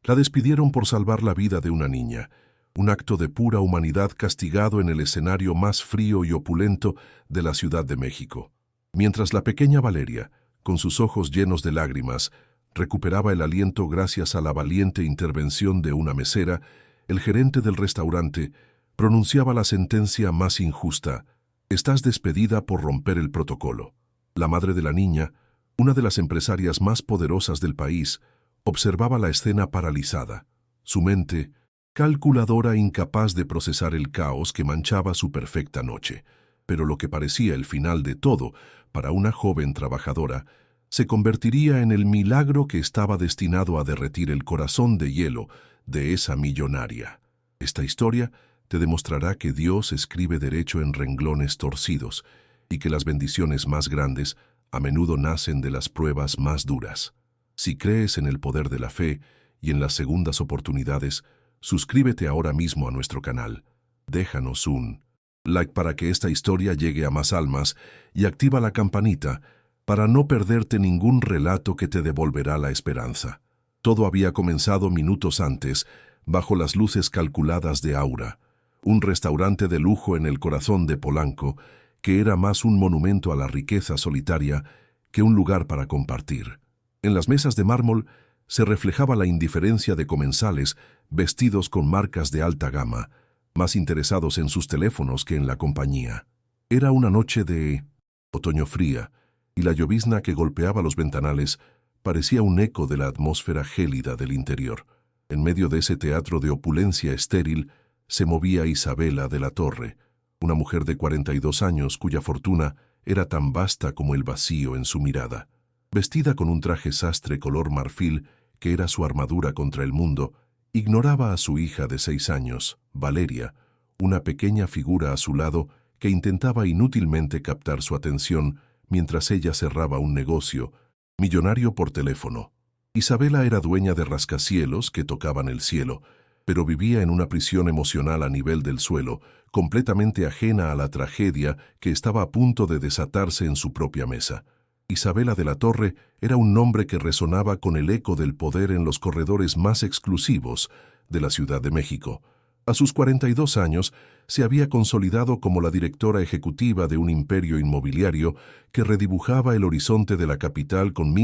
La despidieron por salvar la vida de una niña, un acto de pura humanidad castigado en el escenario más frío y opulento de la Ciudad de México. Mientras la pequeña Valeria, con sus ojos llenos de lágrimas, recuperaba el aliento gracias a la valiente intervención de una mesera, el gerente del restaurante pronunciaba la sentencia más injusta: «Estás despedida por romper el protocolo». La madre de la niña, una de las empresarias más poderosas del país, observaba la escena paralizada. Su mente, calculadora, incapaz de procesar el caos que manchaba su perfecta noche. Pero lo que parecía el final de todo, para una joven trabajadora, se convertiría en el milagro que estaba destinado a derretir el corazón de hielo de esa millonaria. Esta historia te demostrará que Dios escribe derecho en renglones torcidos y que las bendiciones más grandes a menudo nacen de las pruebas más duras. Si crees en el poder de la fe y en las segundas oportunidades, suscríbete ahora mismo a nuestro canal. Déjanos un like para que esta historia llegue a más almas y activa la campanita para no perderte ningún relato que te devolverá la esperanza. Todo había comenzado minutos antes, bajo las luces calculadas de Aura, un restaurante de lujo en el corazón de Polanco, que era más un monumento a la riqueza solitaria que un lugar para compartir. En las mesas de mármol se reflejaba la indiferencia de comensales vestidos con marcas de alta gama, más interesados en sus teléfonos que en la compañía. Era una noche de otoño fría, y la llovizna que golpeaba los ventanales parecía un eco de la atmósfera gélida del interior. En medio de ese teatro de opulencia estéril se movía Isabela de la Torre, una mujer de 42 años cuya fortuna era tan vasta como el vacío en su mirada. Vestida con un traje sastre color marfil que era su armadura contra el mundo, ignoraba a su hija de 6 años, Valeria, una pequeña figura a su lado que intentaba inútilmente captar su atención mientras ella cerraba un negocio, millonario por teléfono. Isabela era dueña de rascacielos que tocaban el cielo, pero vivía en una prisión emocional a nivel del suelo, completamente ajena a la tragedia que estaba a punto de desatarse en su propia mesa. Isabela de la Torre era un nombre que resonaba con el eco del poder en los corredores más exclusivos de la Ciudad de México. A sus 42 años, se había consolidado como la directora ejecutiva de un imperio inmobiliario que redibujaba el horizonte de la capital con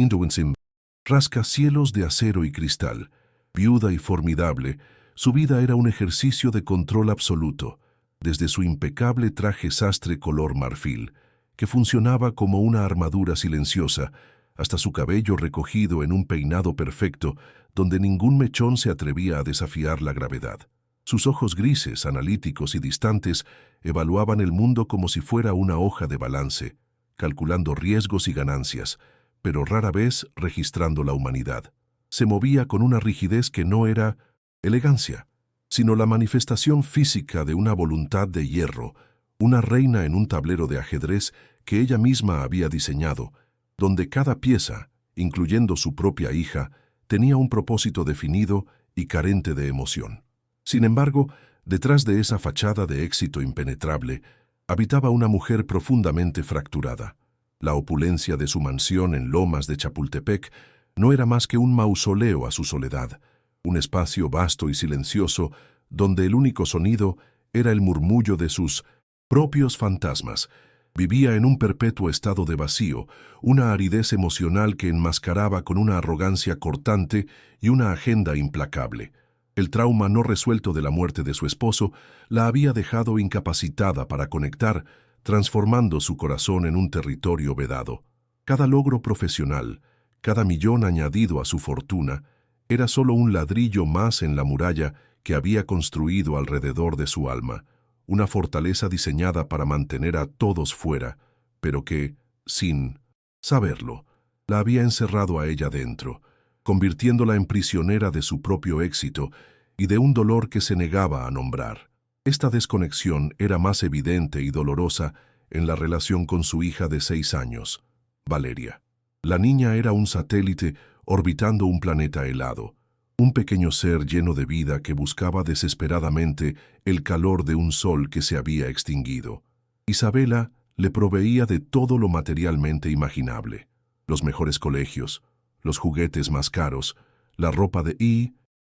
rascacielos de acero y cristal. Viuda y formidable, su vida era un ejercicio de control absoluto, desde su impecable traje sastre color marfil, que funcionaba como una armadura silenciosa, hasta su cabello recogido en un peinado perfecto, donde ningún mechón se atrevía a desafiar la gravedad. Sus ojos grises, analíticos y distantes evaluaban el mundo como si fuera una hoja de balance, calculando riesgos y ganancias, pero rara vez registrando la humanidad. Se movía con una rigidez que no era elegancia, sino la manifestación física de una voluntad de hierro, una reina en un tablero de ajedrez que ella misma había diseñado, donde cada pieza, incluyendo su propia hija, tenía un propósito definido y carente de emoción. Sin embargo, detrás de esa fachada de éxito impenetrable, habitaba una mujer profundamente fracturada. La opulencia de su mansión en Lomas de Chapultepec no era más que un mausoleo a su soledad, un espacio vasto y silencioso donde el único sonido era el murmullo de sus propios fantasmas. Vivía en un perpetuo estado de vacío, una aridez emocional que enmascaraba con una arrogancia cortante y una agenda implacable. El trauma no resuelto de la muerte de su esposo la había dejado incapacitada para conectar, transformando su corazón en un territorio vedado. Cada logro profesional, cada millón añadido a su fortuna, era solo un ladrillo más en la muralla que había construido alrededor de su alma, una fortaleza diseñada para mantener a todos fuera, pero que, sin saberlo, la había encerrado a ella dentro, convirtiéndola en prisionera de su propio éxito y de un dolor que se negaba a nombrar. Esta desconexión era más evidente y dolorosa en la relación con su hija de 6 años, Valeria. La niña era un satélite orbitando un planeta helado, un pequeño ser lleno de vida que buscaba desesperadamente el calor de un sol que se había extinguido. Isabela le proveía de todo lo materialmente imaginable: los mejores colegios, los juguetes más caros, la ropa de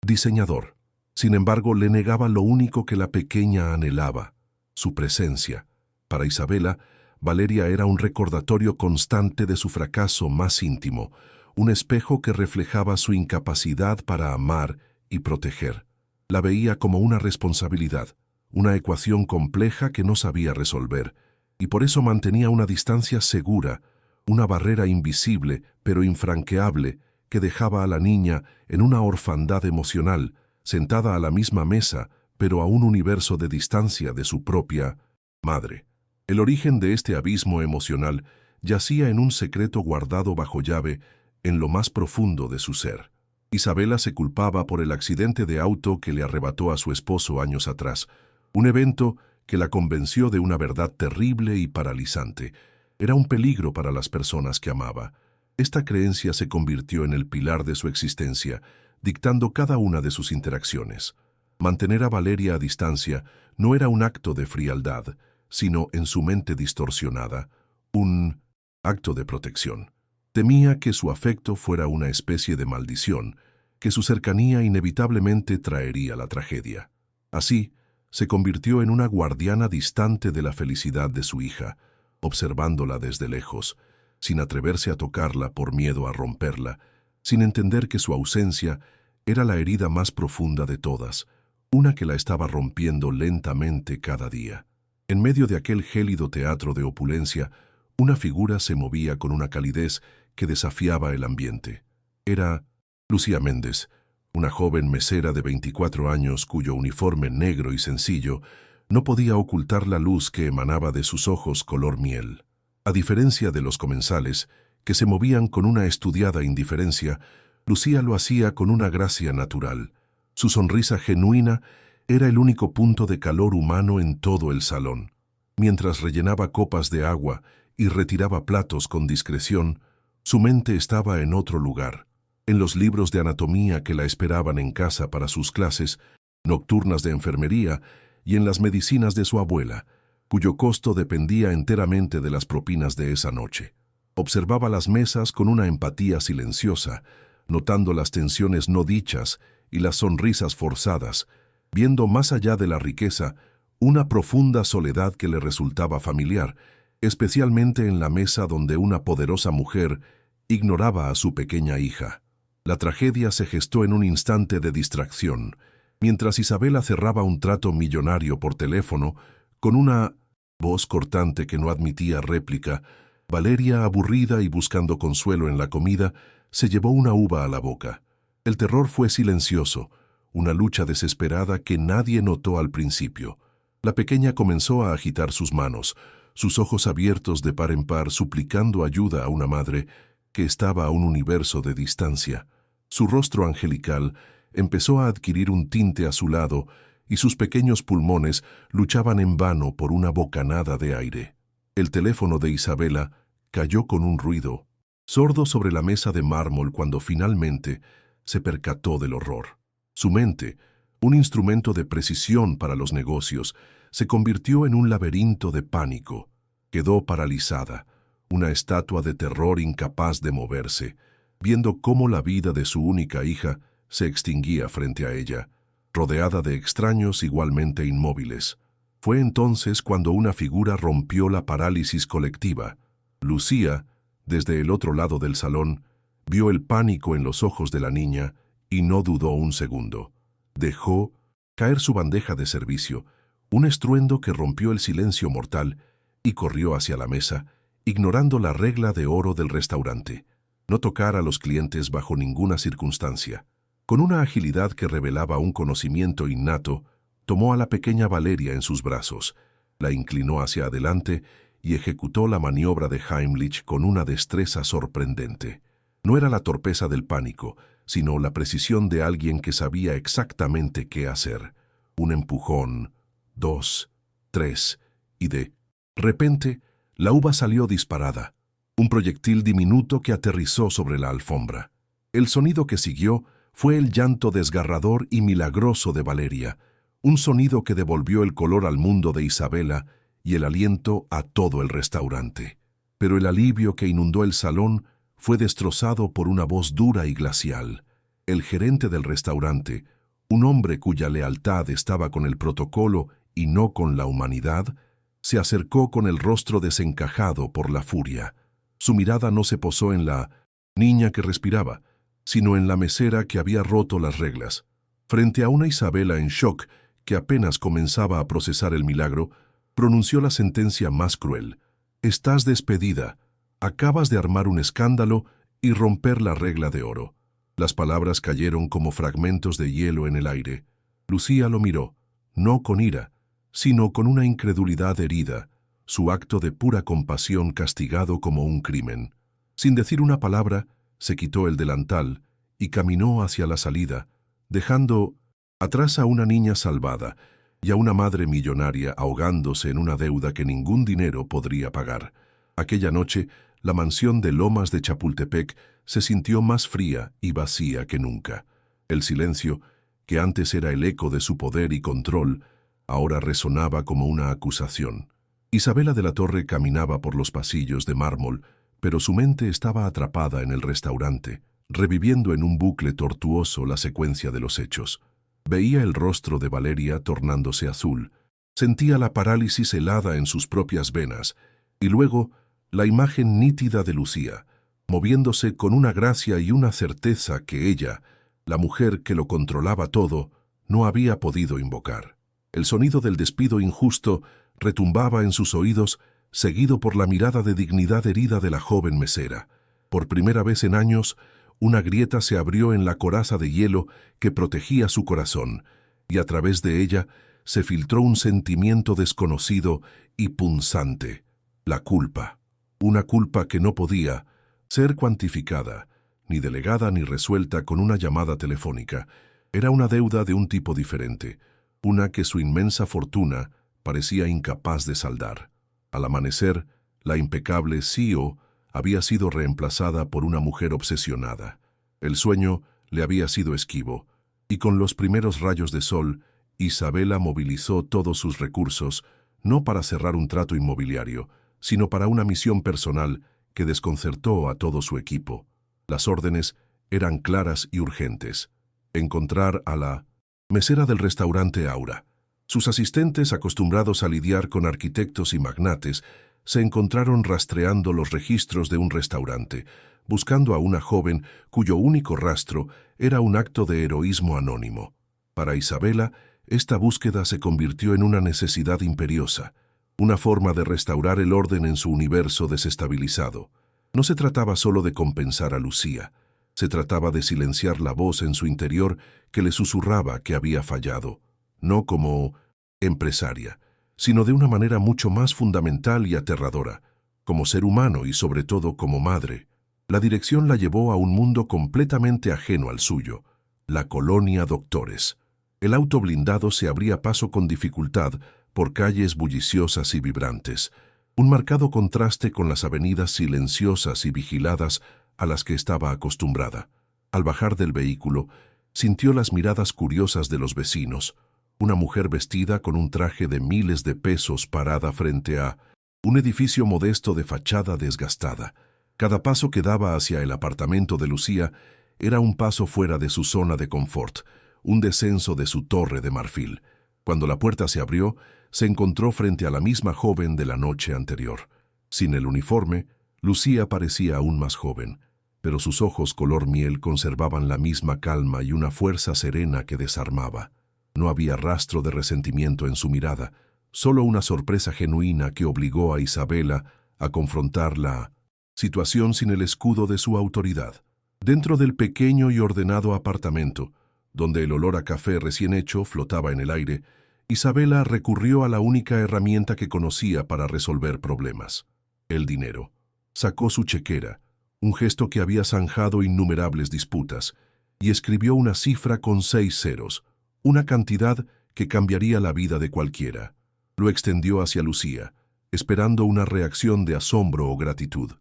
diseñador. Sin embargo, le negaba lo único que la pequeña anhelaba, su presencia. Para Isabela, Valeria era un recordatorio constante de su fracaso más íntimo, un espejo que reflejaba su incapacidad para amar y proteger. La veía como una responsabilidad, una ecuación compleja que no sabía resolver, y por eso mantenía una distancia segura, una barrera invisible pero infranqueable que dejaba a la niña en una orfandad emocional, sentada a la misma mesa, pero a un universo de distancia de su propia madre. El origen de este abismo emocional yacía en un secreto guardado bajo llave en lo más profundo de su ser. Isabela se culpaba por el accidente de auto que le arrebató a su esposo años atrás, un evento que la convenció de una verdad terrible y paralizante. Era un peligro para las personas que amaba. Esta creencia se convirtió en el pilar de su existencia, dictando cada una de sus interacciones. Mantener a Valeria a distancia no era un acto de frialdad, sino, en su mente distorsionada, un acto de protección. Temía que su afecto fuera una especie de maldición, que su cercanía inevitablemente traería la tragedia. Así, se convirtió en una guardiana distante de la felicidad de su hija, observándola desde lejos, sin atreverse a tocarla por miedo a romperla, sin entender que su ausencia era la herida más profunda de todas, una que la estaba rompiendo lentamente cada día. En medio de aquel gélido teatro de opulencia, una figura se movía con una calidez que desafiaba el ambiente. Era Lucía Méndez, una joven mesera de 24 años cuyo uniforme negro y sencillo no podía ocultar la luz que emanaba de sus ojos color miel. A diferencia de los comensales, que se movían con una estudiada indiferencia, Lucía lo hacía con una gracia natural. Su sonrisa genuina era el único punto de calor humano en todo el salón. Mientras rellenaba copas de agua y retiraba platos con discreción, su mente estaba en otro lugar, en los libros de anatomía que la esperaban en casa para sus clases nocturnas de enfermería y en las medicinas de su abuela, cuyo costo dependía enteramente de las propinas de esa noche. Observaba las mesas con una empatía silenciosa, notando las tensiones no dichas y las sonrisas forzadas, viendo más allá de la riqueza una profunda soledad que le resultaba familiar, especialmente en la mesa donde una poderosa mujer ignoraba a su pequeña hija. La tragedia se gestó en un instante de distracción, mientras Isabela cerraba un trato millonario por teléfono, con una voz cortante que no admitía réplica. Valeria, aburrida y buscando consuelo en la comida, se llevó una uva a la boca. El terror fue silencioso, una lucha desesperada que nadie notó al principio. La pequeña comenzó a agitar sus manos, sus ojos abiertos de par en par, suplicando ayuda a una madre que estaba a un universo de distancia. Su rostro angelical empezó a adquirir un tinte azulado y sus pequeños pulmones luchaban en vano por una bocanada de aire. El teléfono de Isabela cayó con un ruido sordo sobre la mesa de mármol cuando finalmente se percató del horror. Su mente, un instrumento de precisión para los negocios, se convirtió en un laberinto de pánico. Quedó paralizada, una estatua de terror incapaz de moverse, viendo cómo la vida de su única hija se extinguía frente a ella, rodeada de extraños igualmente inmóviles. Fue entonces cuando una figura rompió la parálisis colectiva. Lucía, desde el otro lado del salón, vio el pánico en los ojos de la niña y no dudó un segundo. Dejó caer su bandeja de servicio, un estruendo que rompió el silencio mortal, y corrió hacia la mesa, ignorando la regla de oro del restaurante: no tocar a los clientes bajo ninguna circunstancia. Con una agilidad que revelaba un conocimiento innato, tomó a la pequeña Valeria en sus brazos, la inclinó hacia adelante y ejecutó la maniobra de Heimlich con una destreza sorprendente. No era la torpeza del pánico, sino la precisión de alguien que sabía exactamente qué hacer. Un empujón, 2, 3, y de repente la uva salió disparada, un proyectil diminuto que aterrizó sobre la alfombra. El sonido que siguió fue el llanto desgarrador y milagroso de Valeria, un sonido que devolvió el color al mundo de Isabela y el aliento a todo el restaurante. Pero el alivio que inundó el salón fue destrozado por una voz dura y glacial. El gerente del restaurante, Un hombre cuya lealtad estaba con el protocolo y no con la humanidad, se acercó con el rostro desencajado por la furia. Su mirada no se posó en la niña que respiraba, sino en la mesera que había roto las reglas. Frente a una Isabela en shock que apenas comenzaba a procesar el milagro, pronunció la sentencia más cruel. «Estás despedida. Acabas de armar un escándalo y romper la regla de oro». Las palabras cayeron como fragmentos de hielo en el aire. Lucía lo miró, no con ira, sino con una incredulidad herida, su acto de pura compasión castigado como un crimen. Sin decir una palabra, se quitó el delantal y caminó hacia la salida, dejando atrás a una niña salvada y a una madre millonaria ahogándose en una deuda que ningún dinero podría pagar. Aquella noche, la mansión de Lomas de Chapultepec se sintió más fría y vacía que nunca. El silencio, que antes era el eco de su poder y control, ahora resonaba como una acusación. Isabela de la Torre caminaba por los pasillos de mármol, pero su mente estaba atrapada en el restaurante, reviviendo en un bucle tortuoso la secuencia de los hechos. Veía el rostro de Valeria tornándose azul, sentía la parálisis helada en sus propias venas, y luego la imagen nítida de Lucía, moviéndose con una gracia y una certeza que ella, la mujer que lo controlaba todo, no había podido invocar. El sonido del despido injusto retumbaba en sus oídos, seguido por la mirada de dignidad herida de la joven mesera. Por primera vez en años, una grieta se abrió en la coraza de hielo que protegía su corazón, y a través de ella se filtró un sentimiento desconocido y punzante: la culpa. Una culpa que no podía ser cuantificada, ni delegada ni resuelta con una llamada telefónica. Era una deuda de un tipo diferente, una que su inmensa fortuna parecía incapaz de saldar. Al amanecer, la impecable CEO había sido reemplazada por una mujer obsesionada. El sueño le había sido esquivo, y con los primeros rayos de sol, Isabela movilizó todos sus recursos, no para cerrar un trato inmobiliario, sino para una misión personal que desconcertó a todo su equipo. Las órdenes eran claras y urgentes: encontrar a la mesera del restaurante Aura. Sus asistentes, acostumbrados a lidiar con arquitectos y magnates, se encontraron rastreando los registros de un restaurante, buscando a una joven cuyo único rastro era un acto de heroísmo anónimo. Para Isabela, esta búsqueda se convirtió en una necesidad imperiosa, una forma de restaurar el orden en su universo desestabilizado. No se trataba solo de compensar a Lucía, se trataba de silenciar la voz en su interior que le susurraba que había fallado, no como empresaria, sino de una manera mucho más fundamental y aterradora, como ser humano y sobre todo como madre. La dirección la llevó a un mundo completamente ajeno al suyo, la colonia Doctores. El auto blindado se abría paso con dificultad por calles bulliciosas y vibrantes, un marcado contraste con las avenidas silenciosas y vigiladas a las que estaba acostumbrada. Al bajar del vehículo, sintió las miradas curiosas de los vecinos. Una mujer vestida con un traje de miles de pesos parada frente a un edificio modesto de fachada desgastada. Cada paso que daba hacia el apartamento de Lucía era un paso fuera de su zona de confort, un descenso de su torre de marfil. Cuando la puerta se abrió, se encontró frente a la misma joven de la noche anterior. Sin el uniforme, Lucía parecía aún más joven, pero sus ojos color miel conservaban la misma calma y una fuerza serena que desarmaba. No había rastro de resentimiento en su mirada, solo una sorpresa genuina que obligó a Isabela a confrontar la situación sin el escudo de su autoridad. Dentro del pequeño y ordenado apartamento, donde el olor a café recién hecho flotaba en el aire, Isabela recurrió a la única herramienta que conocía para resolver problemas: el dinero. Sacó su chequera, un gesto que había zanjado innumerables disputas, y escribió una cifra con 6 ceros, una cantidad que cambiaría la vida de cualquiera. Lo extendió hacia Lucía, esperando una reacción de asombro o gratitud.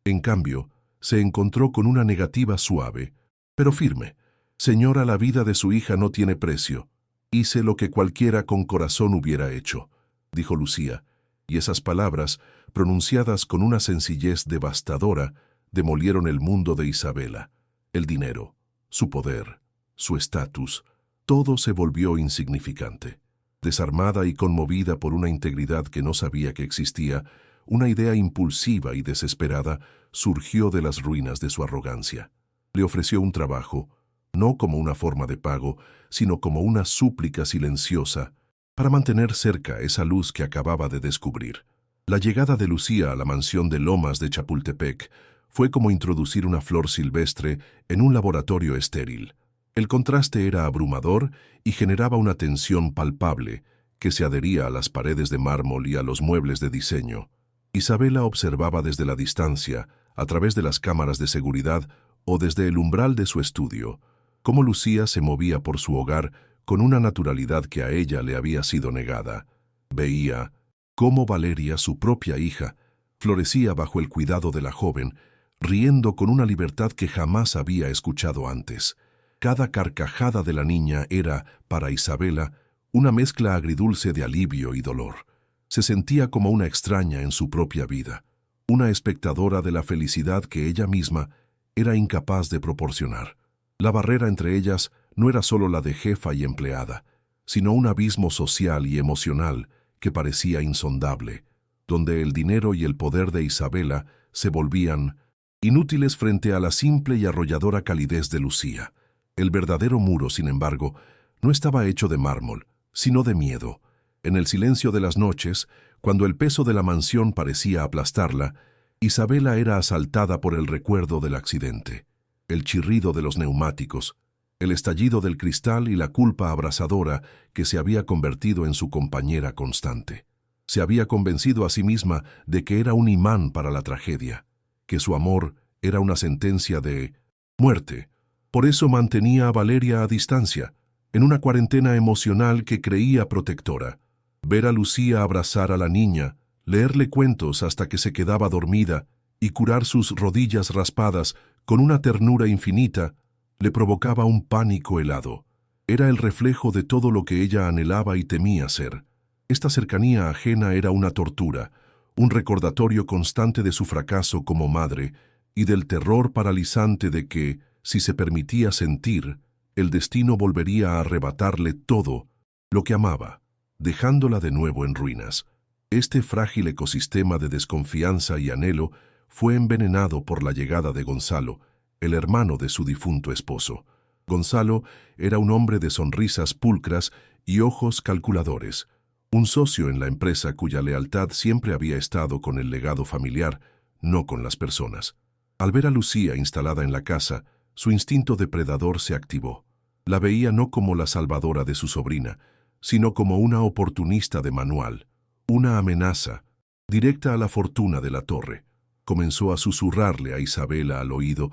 En cambio, se encontró con una negativa suave, pero firme. «Señora, la vida de su hija no tiene precio. Hice lo que cualquiera con corazón hubiera hecho», dijo Lucía, y esas palabras, pronunciadas con una sencillez devastadora, demolieron el mundo de Isabela. El dinero, su poder, su estatus, todo se volvió insignificante. Desarmada y conmovida por una integridad que no sabía que existía, una idea impulsiva y desesperada surgió de las ruinas de su arrogancia. Le ofreció un trabajo, no como una forma de pago, sino como una súplica silenciosa para mantener cerca esa luz que acababa de descubrir. La llegada de Lucía a la mansión de Lomas de Chapultepec fue como introducir una flor silvestre en un laboratorio estéril. El contraste era abrumador y generaba una tensión palpable que se adhería a las paredes de mármol y a los muebles de diseño. Isabela observaba desde la distancia, a través de las cámaras de seguridad o desde el umbral de su estudio, cómo Lucía se movía por su hogar con una naturalidad que a ella le había sido negada. Veía cómo Valeria, su propia hija, florecía bajo el cuidado de la joven, riendo con una libertad que jamás había escuchado antes. Cada carcajada de la niña era, para Isabela, una mezcla agridulce de alivio y dolor. Se sentía como una extraña en su propia vida, una espectadora de la felicidad que ella misma era incapaz de proporcionar. La barrera entre ellas no era solo la de jefa y empleada, sino un abismo social y emocional que parecía insondable, donde el dinero y el poder de Isabela se volvían inútiles frente a la simple y arrolladora calidez de Lucía. El verdadero muro, sin embargo, no estaba hecho de mármol, sino de miedo. En el silencio de las noches, cuando el peso de la mansión parecía aplastarla, Isabela era asaltada por el recuerdo del accidente, el chirrido de los neumáticos, el estallido del cristal y la culpa abrasadora que se había convertido en su compañera constante. Se había convencido a sí misma de que era un imán para la tragedia, que su amor era una sentencia de muerte. Por eso mantenía a Valeria a distancia, en una cuarentena emocional que creía protectora. Ver a Lucía abrazar a la niña, leerle cuentos hasta que se quedaba dormida y curar sus rodillas raspadas con una ternura infinita, le provocaba un pánico helado. Era el reflejo de todo lo que ella anhelaba y temía ser. Esta cercanía ajena era una tortura, un recordatorio constante de su fracaso como madre y del terror paralizante de que, si se permitía sentir, el destino volvería a arrebatarle todo lo que amaba, dejándola de nuevo en ruinas. Este frágil ecosistema de desconfianza y anhelo fue envenenado por la llegada de Gonzalo, el hermano de su difunto esposo. Gonzalo era un hombre de sonrisas pulcras y ojos calculadores, un socio en la empresa cuya lealtad siempre había estado con el legado familiar, no con las personas. Al ver a Lucía instalada en la casa, su instinto depredador se activó. La veía no como la salvadora de su sobrina, sino como una oportunista de manual, una amenaza, directa a la fortuna de la torre. Comenzó a susurrarle a Isabela al oído,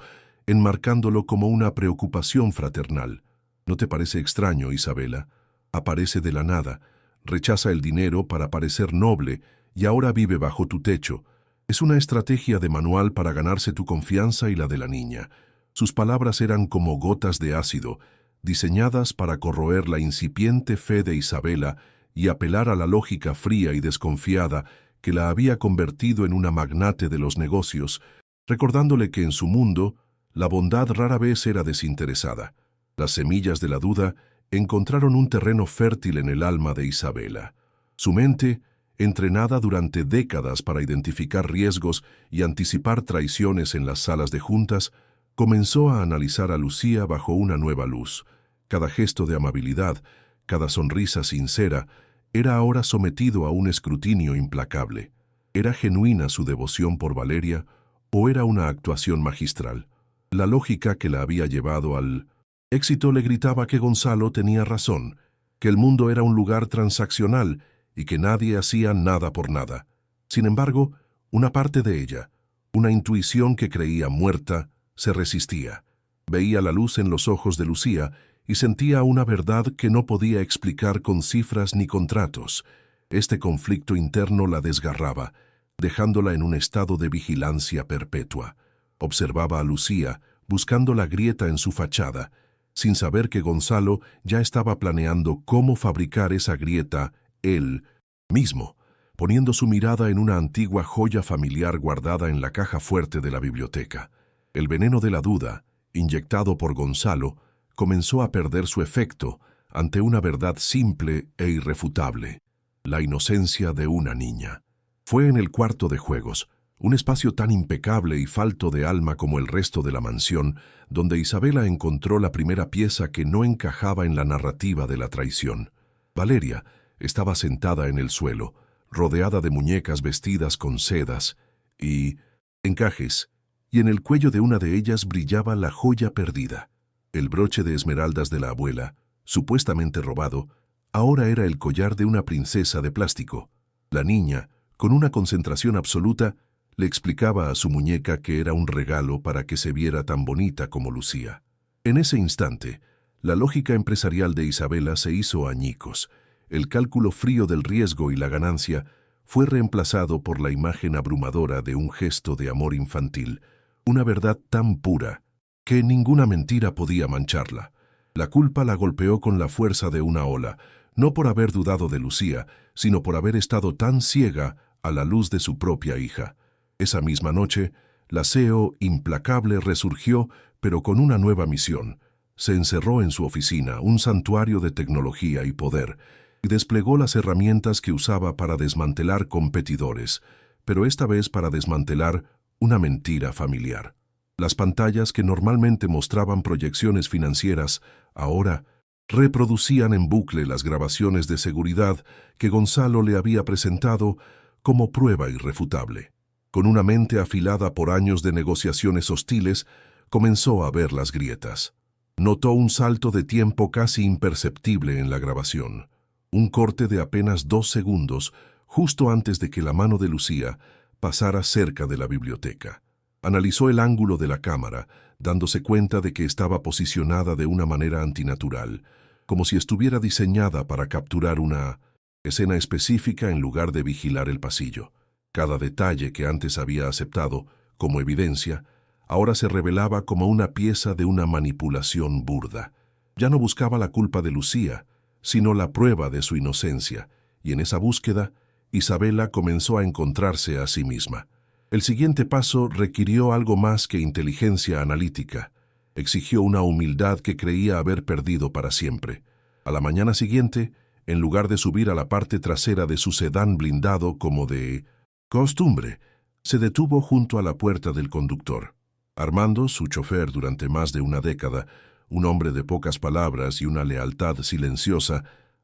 enmarcándolo como una preocupación fraternal. ¿No te parece extraño, Isabela? Aparece de la nada, rechaza el dinero para parecer noble y ahora vive bajo tu techo. Es una estrategia de manual para ganarse tu confianza y la de la niña. Sus palabras eran como gotas de ácido, diseñadas para corroer la incipiente fe de Isabela y apelar a la lógica fría y desconfiada que la había convertido en una magnate de los negocios, recordándole que en su mundo la bondad rara vez era desinteresada. Las semillas de la duda encontraron un terreno fértil en el alma de Isabela. Su mente, entrenada durante décadas para identificar riesgos y anticipar traiciones en las salas de juntas, comenzó a analizar a Lucía bajo una nueva luz. Cada gesto de amabilidad, cada sonrisa sincera, era ahora sometido a un escrutinio implacable. ¿Era genuina su devoción por Valeria o era una actuación magistral? La lógica que la había llevado al éxito le gritaba que Gonzalo tenía razón, que el mundo era un lugar transaccional y que nadie hacía nada por nada. Sin embargo, una parte de ella, una intuición que creía muerta, se resistía. Veía la luz en los ojos de Lucía y sentía una verdad que no podía explicar con cifras ni contratos. Este conflicto interno la desgarraba, dejándola en un estado de vigilancia perpetua. Observaba a Lucía, buscando la grieta en su fachada, sin saber que Gonzalo ya estaba planeando cómo fabricar esa grieta él mismo, poniendo su mirada en una antigua joya familiar guardada en la caja fuerte de la biblioteca. El veneno de la duda, inyectado por Gonzalo, comenzó a perder su efecto, ante una verdad simple e irrefutable: la inocencia de una niña. Fue en el cuarto de juegos, un espacio tan impecable y falto de alma como el resto de la mansión, donde Isabela encontró la primera pieza que no encajaba en la narrativa de la traición. Valeria estaba sentada en el suelo, rodeada de muñecas vestidas con sedas y encajes, y en el cuello de una de ellas brillaba la joya perdida. El broche de esmeraldas de la abuela, supuestamente robado, ahora era el collar de una princesa de plástico. La niña, con una concentración absoluta, le explicaba a su muñeca que era un regalo para que se viera tan bonita como lucía. En ese instante, la lógica empresarial de Isabela se hizo añicos. El cálculo frío del riesgo y la ganancia fue reemplazado por la imagen abrumadora de un gesto de amor infantil, una verdad tan pura que ninguna mentira podía mancharla. La culpa la golpeó con la fuerza de una ola, no por haber dudado de Lucía, sino por haber estado tan ciega a la luz de su propia hija. Esa misma noche, la CEO implacable resurgió, pero con una nueva misión. Se encerró en su oficina, un santuario de tecnología y poder, y desplegó las herramientas que usaba para desmantelar competidores, pero esta vez para desmantelar una mentira familiar. Las pantallas que normalmente mostraban proyecciones financieras, ahora reproducían en bucle las grabaciones de seguridad que Gonzalo le había presentado como prueba irrefutable. Con una mente afilada por años de negociaciones hostiles, comenzó a ver las grietas. Notó un salto de tiempo casi imperceptible en la grabación. Un corte de apenas 2 segundos, justo antes de que la mano de Lucía pasara cerca de la biblioteca. Analizó el ángulo de la cámara, dándose cuenta de que estaba posicionada de una manera antinatural, como si estuviera diseñada para capturar una escena específica en lugar de vigilar el pasillo. Cada detalle que antes había aceptado como evidencia, ahora se revelaba como una pieza de una manipulación burda. Ya no buscaba la culpa de Lucía, sino la prueba de su inocencia, y en esa búsqueda, Isabela comenzó a encontrarse a sí misma. El siguiente paso requirió algo más que inteligencia analítica. Exigió una humildad que creía haber perdido para siempre. A la mañana siguiente, en lugar de subir a la parte trasera de su sedán blindado como de costumbre, se detuvo junto a la puerta del conductor. Armando, su chofer durante más de una década, un hombre de pocas palabras y una lealtad silenciosa,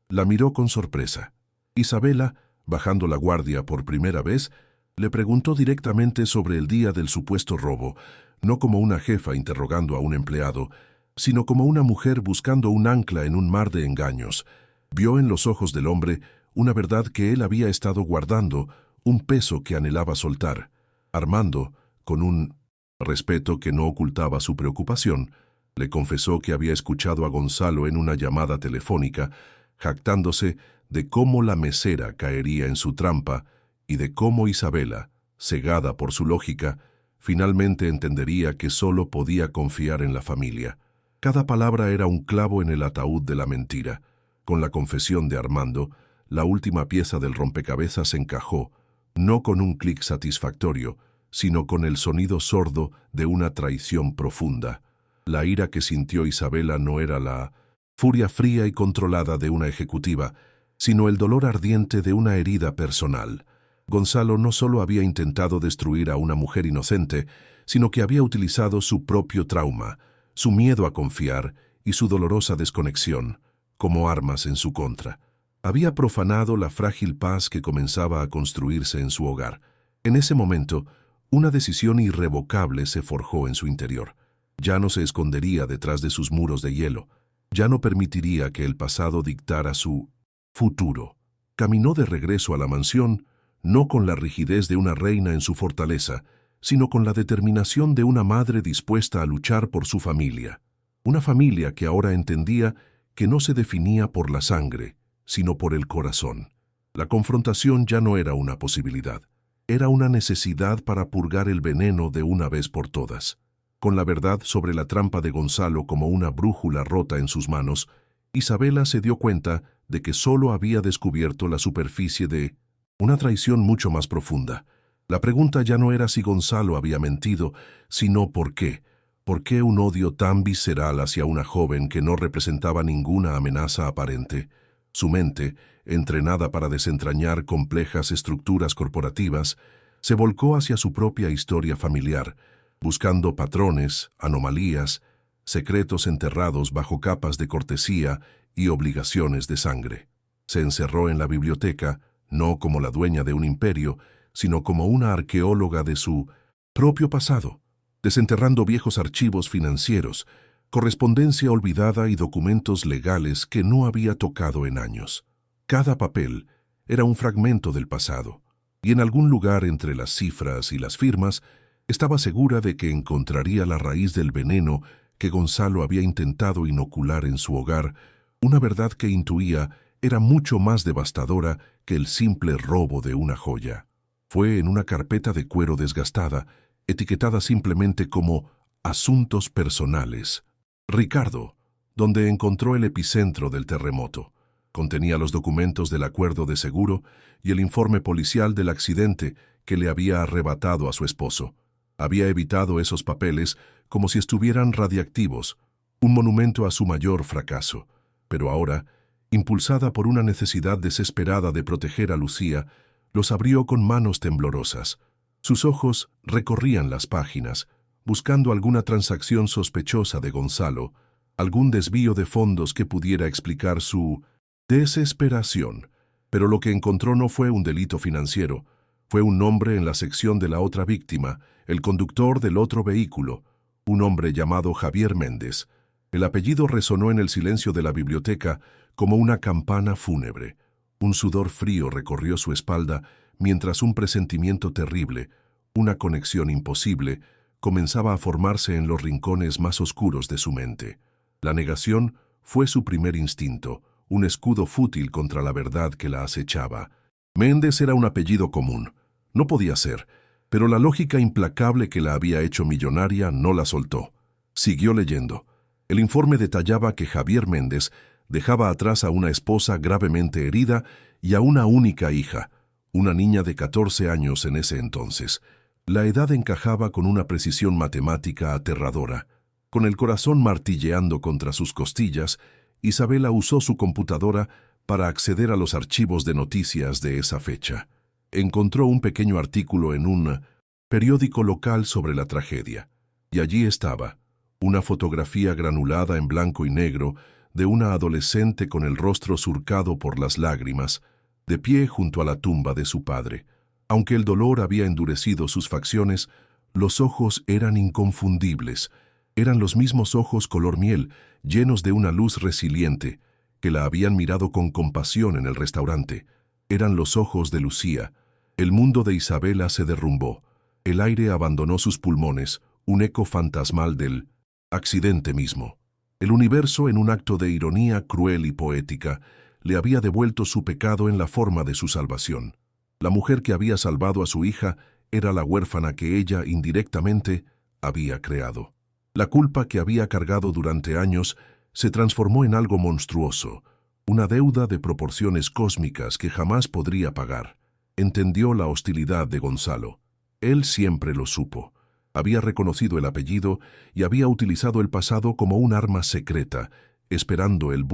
la miró con sorpresa. Isabela, bajando la guardia por primera vez, le preguntó directamente sobre el día del supuesto robo, no como una jefa interrogando a un empleado, sino como una mujer buscando un ancla en un mar de engaños. Vio en los ojos del hombre una verdad que él había estado guardando, un peso que anhelaba soltar. Armando, con un respeto que no ocultaba su preocupación, le confesó que había escuchado a Gonzalo en una llamada telefónica, jactándose de cómo la mesera caería en su trampa y de cómo Isabela, cegada por su lógica, finalmente entendería que solo podía confiar en la familia. Cada palabra era un clavo en el ataúd de la mentira. Con la confesión de Armando, la última pieza del rompecabezas encajó, no con un clic satisfactorio, sino con el sonido sordo de una traición profunda. La ira que sintió Isabela no era la furia fría y controlada de una ejecutiva, sino el dolor ardiente de una herida personal. Gonzalo no solo había intentado destruir a una mujer inocente, sino que había utilizado su propio trauma, su miedo a confiar y su dolorosa desconexión, como armas en su contra. Había profanado la frágil paz que comenzaba a construirse en su hogar. En ese momento, una decisión irrevocable se forjó en su interior. Ya no se escondería detrás de sus muros de hielo. Ya no permitiría que el pasado dictara su futuro. Caminó de regreso a la mansión, no con la rigidez de una reina en su fortaleza, sino con la determinación de una madre dispuesta a luchar por su familia. Una familia que ahora entendía que no se definía por la sangre, sino por el corazón. La confrontación ya no era una posibilidad. Era una necesidad para purgar el veneno de una vez por todas. Con la verdad sobre la trampa de Gonzalo como una brújula rota en sus manos, Isabela se dio cuenta de que solo había descubierto la superficie de una traición mucho más profunda. La pregunta ya no era si Gonzalo había mentido, sino por qué. ¿Por qué un odio tan visceral hacia una joven que no representaba ninguna amenaza aparente? Su mente, entrenada para desentrañar complejas estructuras corporativas, se volcó hacia su propia historia familiar, buscando patrones, anomalías, secretos enterrados bajo capas de cortesía y obligaciones de sangre. Se encerró en la biblioteca, no como la dueña de un imperio, sino como una arqueóloga de su propio pasado, desenterrando viejos archivos financieros, correspondencia olvidada y documentos legales que no había tocado en años. Cada papel era un fragmento del pasado, y en algún lugar entre las cifras y las firmas estaba segura de que encontraría la raíz del veneno que Gonzalo había intentado inocular en su hogar, una verdad que intuía era mucho más devastadora que el simple robo de una joya. Fue en una carpeta de cuero desgastada, etiquetada simplemente como Asuntos Personales, Ricardo, donde encontró el epicentro del terremoto. Contenía los documentos del acuerdo de seguro y el informe policial del accidente que le había arrebatado a su esposo. Había evitado esos papeles como si estuvieran radiactivos, un monumento a su mayor fracaso. Pero ahora, impulsada por una necesidad desesperada de proteger a Lucía, los abrió con manos temblorosas. Sus ojos recorrían las páginas, buscando alguna transacción sospechosa de Gonzalo, algún desvío de fondos que pudiera explicar su desesperación. Pero lo que encontró no fue un delito financiero, fue un nombre en la sección de la otra víctima, el conductor del otro vehículo, un hombre llamado Javier Méndez. El apellido resonó en el silencio de la biblioteca como una campana fúnebre. Un sudor frío recorrió su espalda mientras un presentimiento terrible, una conexión imposible, comenzaba a formarse en los rincones más oscuros de su mente. La negación fue su primer instinto, un escudo fútil contra la verdad que la acechaba. Méndez era un apellido común. No podía ser, pero la lógica implacable que la había hecho millonaria no la soltó. Siguió leyendo. El informe detallaba que Javier Méndez dejaba atrás a una esposa gravemente herida y a una única hija, una niña de 14 años en ese entonces. La edad encajaba con una precisión matemática aterradora. Con el corazón martilleando contra sus costillas, Isabela usó su computadora para acceder a los archivos de noticias de esa fecha. Encontró un pequeño artículo en un periódico local sobre la tragedia, y allí estaba, una fotografía granulada en blanco y negro de una adolescente con el rostro surcado por las lágrimas, de pie junto a la tumba de su padre. Aunque el dolor había endurecido sus facciones, los ojos eran inconfundibles. Eran los mismos ojos color miel, llenos de una luz resiliente, que la habían mirado con compasión en el restaurante. Eran los ojos de Lucía. El mundo de Isabela se derrumbó. El aire abandonó sus pulmones, un eco fantasmal del accidente mismo. El universo, en un acto de ironía cruel y poética, le había devuelto su pecado en la forma de su salvación. La mujer que había salvado a su hija era la huérfana que ella, indirectamente, había creado. La culpa que había cargado durante años se transformó en algo monstruoso, una deuda de proporciones cósmicas que jamás podría pagar. Entendió la hostilidad de Gonzalo. Él siempre lo supo. Había reconocido el apellido y había utilizado el pasado como un arma secreta, esperando el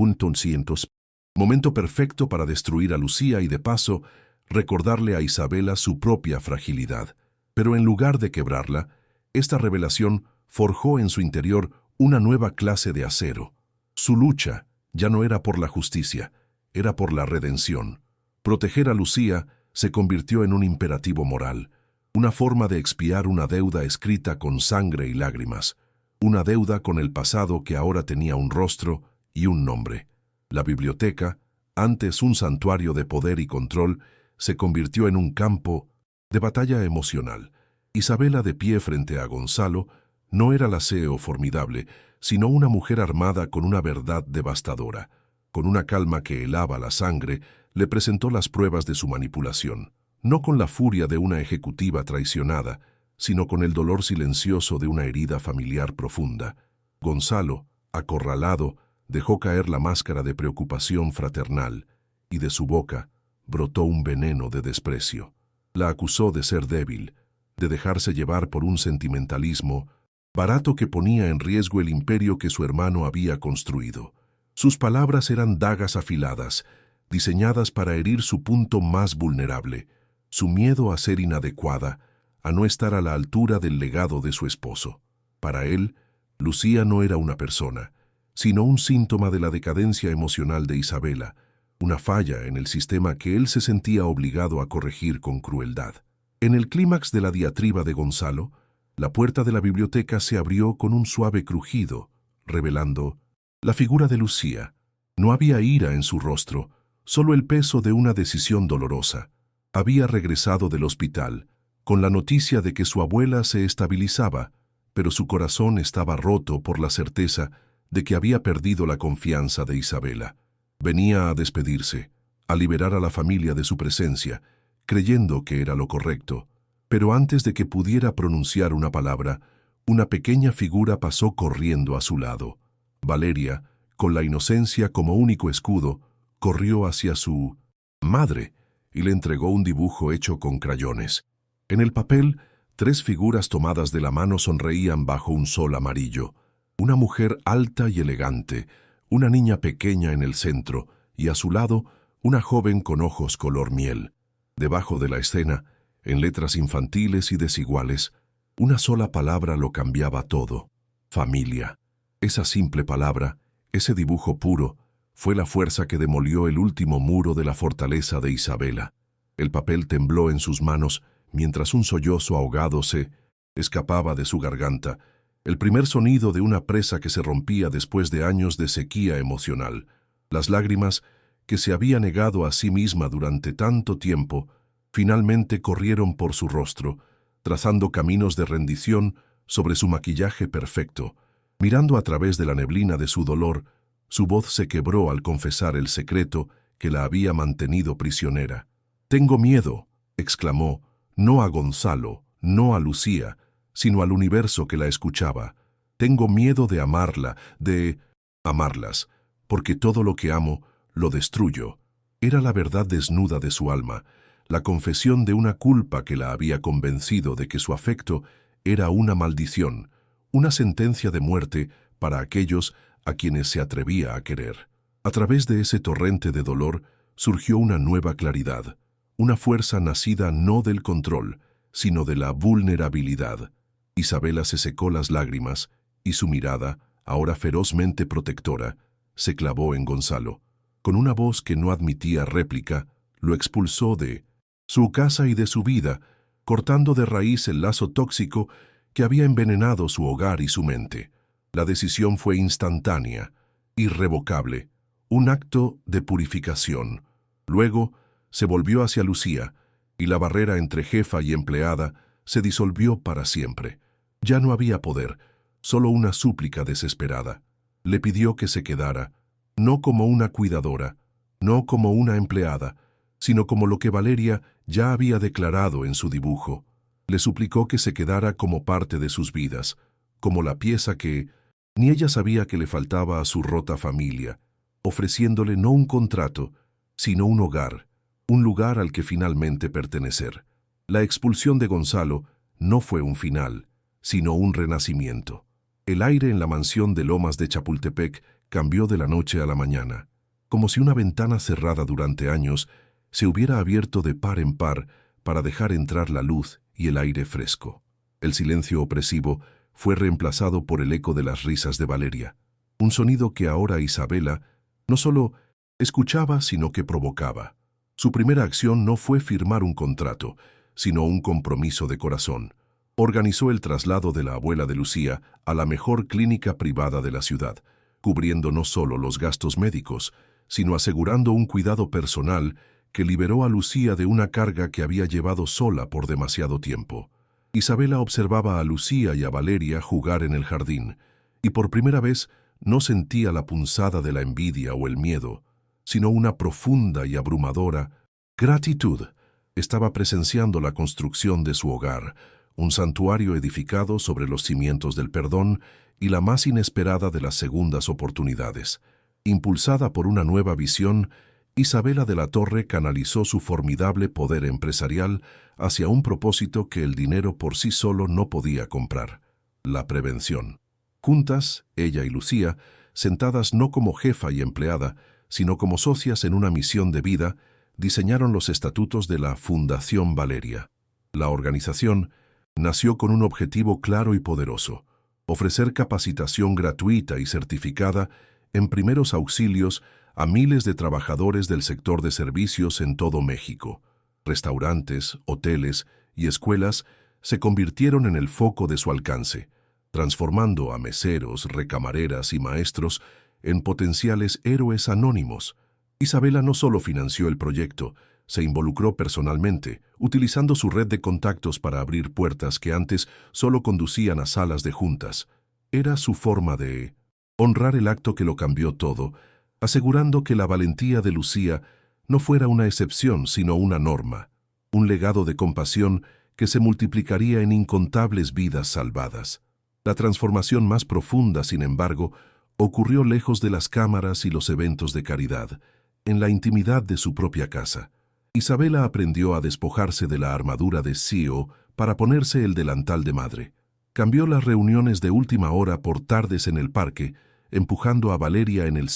momento perfecto para destruir a Lucía y, de paso, recordarle a Isabela su propia fragilidad. Pero en lugar de quebrarla, esta revelación forjó en su interior una nueva clase de acero. Su lucha ya no era por la justicia, era por la redención. Proteger a Lucía se convirtió en un imperativo moral, una forma de expiar una deuda escrita con sangre y lágrimas, una deuda con el pasado que ahora tenía un rostro y un nombre. La biblioteca, antes un santuario de poder y control, se convirtió en un campo de batalla emocional. Isabela, de pie frente a Gonzalo, no era la CEO formidable, sino una mujer armada con una verdad devastadora. Con una calma que helaba la sangre, le presentó las pruebas de su manipulación, no con la furia de una ejecutiva traicionada, sino con el dolor silencioso de una herida familiar profunda. Gonzalo, acorralado, dejó caer la máscara de preocupación fraternal, y de su boca brotó un veneno de desprecio. La acusó de ser débil, de dejarse llevar por un sentimentalismo barato que ponía en riesgo el imperio que su hermano había construido. Sus palabras eran dagas afiladas, diseñadas para herir su punto más vulnerable, su miedo a ser inadecuada, a no estar a la altura del legado de su esposo. Para él, Lucía no era una persona, sino un síntoma de la decadencia emocional de Isabela, una falla en el sistema que él se sentía obligado a corregir con crueldad. En el clímax de la diatriba de Gonzalo, la puerta de la biblioteca se abrió con un suave crujido, revelando la figura de Lucía. No había ira en su rostro, solo el peso de una decisión dolorosa. Había regresado del hospital, con la noticia de que su abuela se estabilizaba, pero su corazón estaba roto por la certeza de que había perdido la confianza de Isabela. Venía a despedirse, a liberar a la familia de su presencia, creyendo que era lo correcto. Pero antes de que pudiera pronunciar una palabra, una pequeña figura pasó corriendo a su lado. Valeria, con la inocencia como único escudo, corrió hacia su madre y le entregó un dibujo hecho con crayones. En el papel, 3 figuras tomadas de la mano sonreían bajo un sol amarillo. Una mujer alta y elegante, una niña pequeña en el centro y a su lado una joven con ojos color miel. Debajo de la escena, en letras infantiles y desiguales, una sola palabra lo cambiaba todo: familia. Esa simple palabra, ese dibujo puro, fue la fuerza que demolió el último muro de la fortaleza de Isabela. El papel tembló en sus manos mientras un sollozo ahogado se escapaba de su garganta, el primer sonido de una presa que se rompía después de años de sequía emocional. Las lágrimas, que se había negado a sí misma durante tanto tiempo, finalmente corrieron por su rostro, trazando caminos de rendición sobre su maquillaje perfecto. Mirando a través de la neblina de su dolor, su voz se quebró al confesar el secreto que la había mantenido prisionera. «Tengo miedo», exclamó, no a Gonzalo, no a Lucía, sino al universo que la escuchaba. «Tengo miedo de amarla, de amarlas, porque todo lo que amo lo destruyo». Era la verdad desnuda de su alma, la confesión de una culpa que la había convencido de que su afecto era una maldición, una sentencia de muerte para aquellos a quienes se atrevía a querer. A través de ese torrente de dolor surgió una nueva claridad, una fuerza nacida no del control, sino de la vulnerabilidad. Isabela se secó las lágrimas y su mirada, ahora ferozmente protectora, se clavó en Gonzalo. Con una voz que no admitía réplica, lo expulsó de su casa y de su vida, cortando de raíz el lazo tóxico que había envenenado su hogar y su mente. La decisión fue instantánea, irrevocable, un acto de purificación. Luego se volvió hacia Lucía, y la barrera entre jefa y empleada se disolvió para siempre. Ya no había poder, solo una súplica desesperada. Le pidió que se quedara, no como una cuidadora, no como una empleada, sino como lo que Valeria ya había declarado en su dibujo. Le suplicó que se quedara como parte de sus vidas, como la pieza que ni ella sabía que le faltaba a su rota familia, ofreciéndole no un contrato, sino un hogar, un lugar al que finalmente pertenecer. La expulsión de Gonzalo no fue un final, sino un renacimiento. El aire en la mansión de Lomas de Chapultepec cambió de la noche a la mañana, como si una ventana cerrada durante años se hubiera abierto de par en par para dejar entrar la luz y el aire fresco. El silencio opresivo fue reemplazado por el eco de las risas de Valeria, un sonido que ahora Isabela no solo escuchaba, sino que provocaba. Su primera acción no fue firmar un contrato, sino un compromiso de corazón. Organizó el traslado de la abuela de Lucía a la mejor clínica privada de la ciudad, cubriendo no solo los gastos médicos, sino asegurando un cuidado personal que liberó a Lucía de una carga que había llevado sola por demasiado tiempo. Isabela observaba a Lucía y a Valeria jugar en el jardín, y por primera vez no sentía la punzada de la envidia o el miedo, sino una profunda y abrumadora gratitud. Estaba presenciando la construcción de su hogar, un santuario edificado sobre los cimientos del perdón y la más inesperada de las segundas oportunidades. Impulsada por una nueva visión, Isabela de la Torre canalizó su formidable poder empresarial hacia un propósito que el dinero por sí solo no podía comprar: la prevención. Juntas, ella y Lucía, sentadas no como jefa y empleada, sino como socias en una misión de vida, diseñaron los estatutos de la Fundación Valeria. La organización nació con un objetivo claro y poderoso: ofrecer capacitación gratuita y certificada en primeros auxilios a miles de trabajadores del sector de servicios en todo México. Restaurantes, hoteles y escuelas se convirtieron en el foco de su alcance, transformando a meseros, recamareras y maestros en potenciales héroes anónimos. Isabela no solo financió el proyecto, se involucró personalmente, utilizando su red de contactos para abrir puertas que antes solo conducían a salas de juntas. Era su forma de honrar el acto que lo cambió todo, asegurando que la valentía de Lucía no fuera una excepción, sino una norma, un legado de compasión que se multiplicaría en incontables vidas salvadas. La transformación más profunda, sin embargo, ocurrió lejos de las cámaras y los eventos de caridad, en la intimidad de su propia casa. Isabela aprendió a despojarse de la armadura de CEO para ponerse el delantal de madre. Cambió las reuniones de última hora por tardes en el parque, empujando a Valeria en el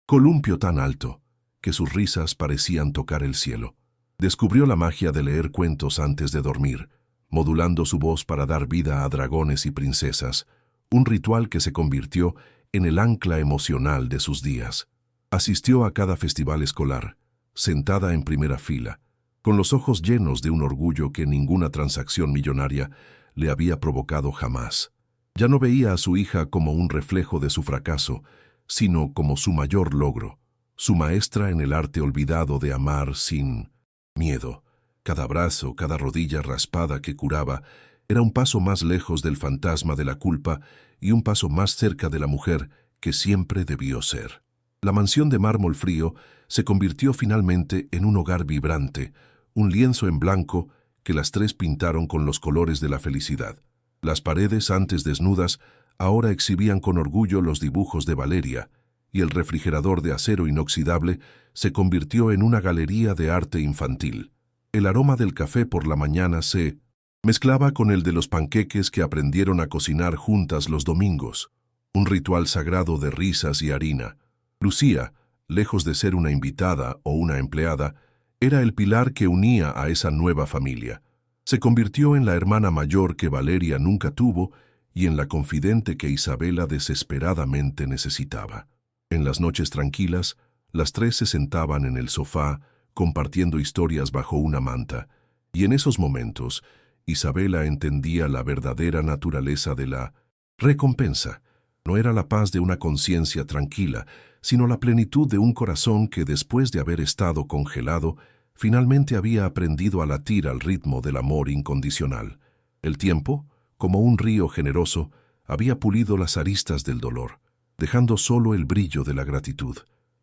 columpio tan alto que sus risas parecían tocar el cielo. Descubrió la magia de leer cuentos antes de dormir, modulando su voz para dar vida a dragones y princesas, un ritual que se convirtió en el ancla emocional de sus días. Asistió a cada festival escolar, sentada en primera fila, con los ojos llenos de un orgullo que ninguna transacción millonaria le había provocado jamás. Ya no veía a su hija como un reflejo de su fracaso, sino como su mayor logro, su maestra en el arte olvidado de amar sin miedo. Cada abrazo, cada rodilla raspada que curaba, era un paso más lejos del fantasma de la culpa y un paso más cerca de la mujer que siempre debió ser. La mansión de mármol frío se convirtió finalmente en un hogar vibrante, un lienzo en blanco que las tres pintaron con los colores de la felicidad. Las paredes, antes desnudas, ahora exhibían con orgullo los dibujos de Valeria, y el refrigerador de acero inoxidable se convirtió en una galería de arte infantil. El aroma del café por la mañana se mezclaba con el de los panqueques que aprendieron a cocinar juntas los domingos, un ritual sagrado de risas y harina. Lucía, lejos de ser una invitada o una empleada, era el pilar que unía a esa nueva familia. Se convirtió en la hermana mayor que Valeria nunca tuvo y en la confidente que Isabela desesperadamente necesitaba. En las noches tranquilas, las tres se sentaban en el sofá, compartiendo historias bajo una manta, y en esos momentos, Isabela entendía la verdadera naturaleza de la recompensa. No era la paz de una conciencia tranquila, sino la plenitud de un corazón que, después de haber estado congelado, finalmente había aprendido a latir al ritmo del amor incondicional. El tiempo, como un río generoso, había pulido las aristas del dolor, dejando solo el brillo de la gratitud.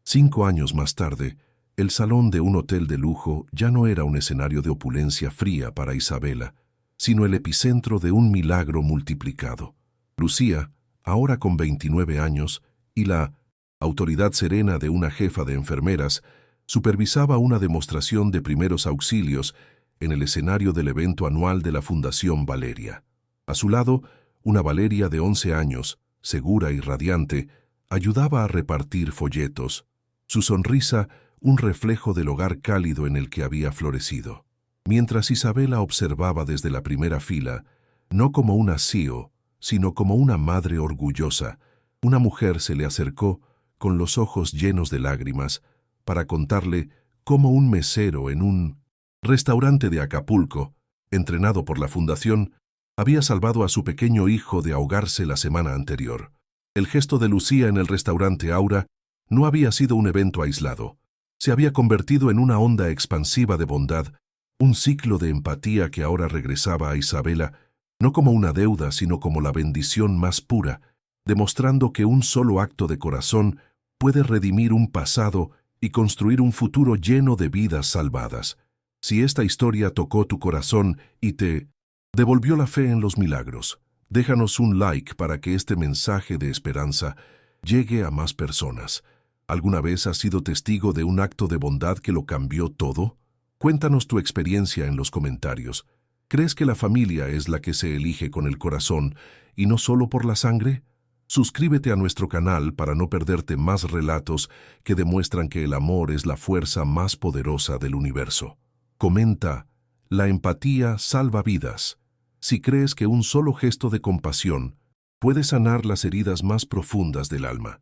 5 años más tarde, el salón de un hotel de lujo ya no era un escenario de opulencia fría para Isabela, sino el epicentro de un milagro multiplicado. Lucía, ahora con 29 años, y la autoridad serena de una jefa de enfermeras, supervisaba una demostración de primeros auxilios en el escenario del evento anual de la Fundación Valeria. A su lado, una Valeria de 11 años, segura y radiante, ayudaba a repartir folletos, su sonrisa un reflejo del hogar cálido en el que había florecido. Mientras Isabela observaba desde la primera fila, no como una CEO, sino como una madre orgullosa, una mujer se le acercó con los ojos llenos de lágrimas para contarle cómo un mesero en un restaurante de Acapulco, entrenado por la fundación, había salvado a su pequeño hijo de ahogarse la semana anterior. El gesto de Lucía en el restaurante Aura no había sido un evento aislado. Se había convertido en una onda expansiva de bondad, un ciclo de empatía que ahora regresaba a Isabela, no como una deuda, sino como la bendición más pura, demostrando que un solo acto de corazón puede redimir un pasado y construir un futuro lleno de vidas salvadas. Si esta historia tocó tu corazón y te devolvió la fe en los milagros, déjanos un like para que este mensaje de esperanza llegue a más personas. ¿Alguna vez has sido testigo de un acto de bondad que lo cambió todo? Cuéntanos tu experiencia en los comentarios. ¿Crees que la familia es la que se elige con el corazón y no solo por la sangre? Suscríbete a nuestro canal para no perderte más relatos que demuestran que el amor es la fuerza más poderosa del universo. Comenta, la empatía salva vidas. Si crees que un solo gesto de compasión puede sanar las heridas más profundas del alma.